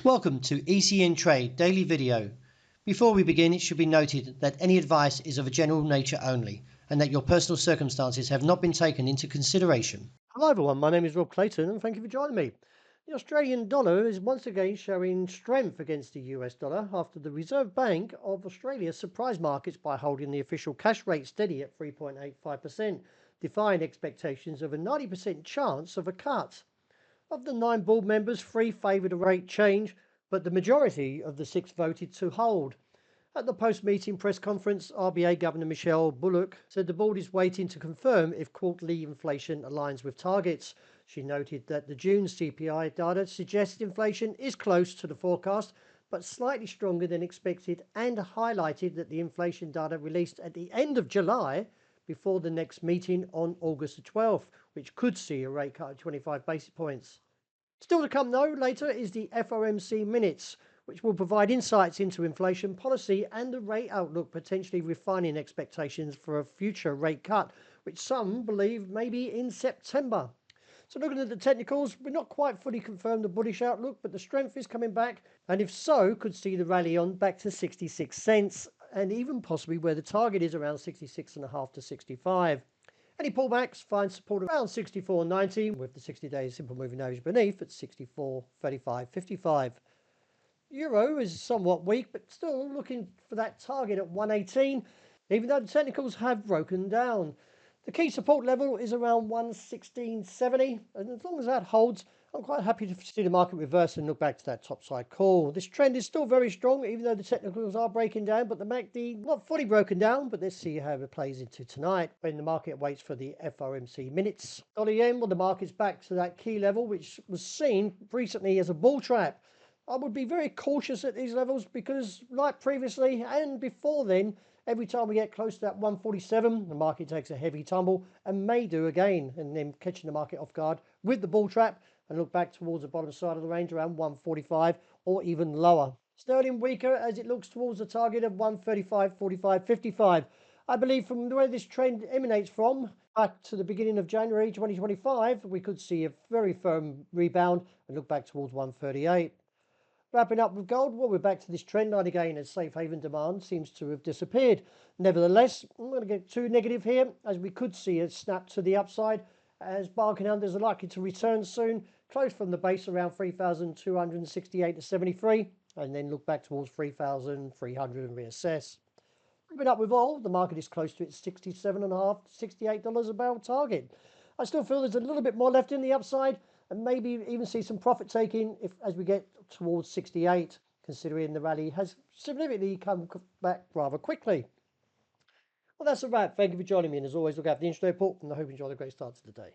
Welcome to ECN Trade Daily Video. Before we begin, it should be noted that any advice is of a general nature only and that your personal circumstances have not been taken into consideration. Hello everyone, my name is Rob Clayton and thank you for joining me. The Australian dollar is once again showing strength against the US dollar after the Reserve Bank of Australia surprised markets by holding the official cash rate steady at 3.85%, defying expectations of a 90% chance of a cut. Of the 9 board members, 3 favoured a rate change, but the majority of the 6 voted to hold. At the post-meeting press conference, RBA Governor Michelle Bullock said the board is waiting to confirm if quarterly inflation aligns with targets. She noted that the June CPI data suggests inflation is close to the forecast, but slightly stronger than expected, and highlighted that the inflation data released at the end of July before the next meeting on August the 12th, which could see a rate cut of 25 basis points. Still to come, though, later is the FOMC minutes, which will provide insights into inflation policy and the rate outlook, potentially refining expectations for a future rate cut, which some believe may be in September. So looking at the technicals, we're not quite fully confirmed the bullish outlook, but the strength is coming back, and if so, could see the rally on back to 66 cents, and even possibly where the target is around 66.5 to 65. Any pullbacks find support around 64.90 with the 60-day simple moving average beneath at 64.35.55. Euro is somewhat weak, but still looking for that target at 118, even though the technicals have broken down. The key support level is around 116.70, and as long as that holds, I'm quite happy to see the market reverse and look back to that topside call. This trend is still very strong, even though the technicals are breaking down, but the MACD not fully broken down. But let's see how it plays into tonight when the market waits for the FOMC minutes. Dollar yen, well, the market's back to that key level, which was seen recently as a bull trap. I would be very cautious at these levels because, like previously and before then, every time we get close to that 147, the market takes a heavy tumble and may do again, and then catching the market off guard with the bull trap and look back towards the bottom side of the range around 145 or even lower. Sterling weaker as it looks towards the target of 135.45.55. I believe from where this trend emanates from, back to the beginning of January 2025, we could see a very firm rebound and look back towards 138. Wrapping up with gold, well, we're back to this trend line again as safe haven demand seems to have disappeared. Nevertheless, I'm going to get too negative here as we could see a snap to the upside as bargain unders are likely to return soon, close from the base around 3,268 to 73, and then look back towards 3,300 and reassess. Wrapping up with oil, the market is close to its $67.5 to $68 a barrel target. I still feel there's a little bit more left in the upside, and maybe even see some profit taking as we get towards 68, considering the rally has significantly come back rather quickly. Well, that's a wrap. Thank you for joining me, and as always, look out for the interest rate report, and I hope you enjoy the great start to the day.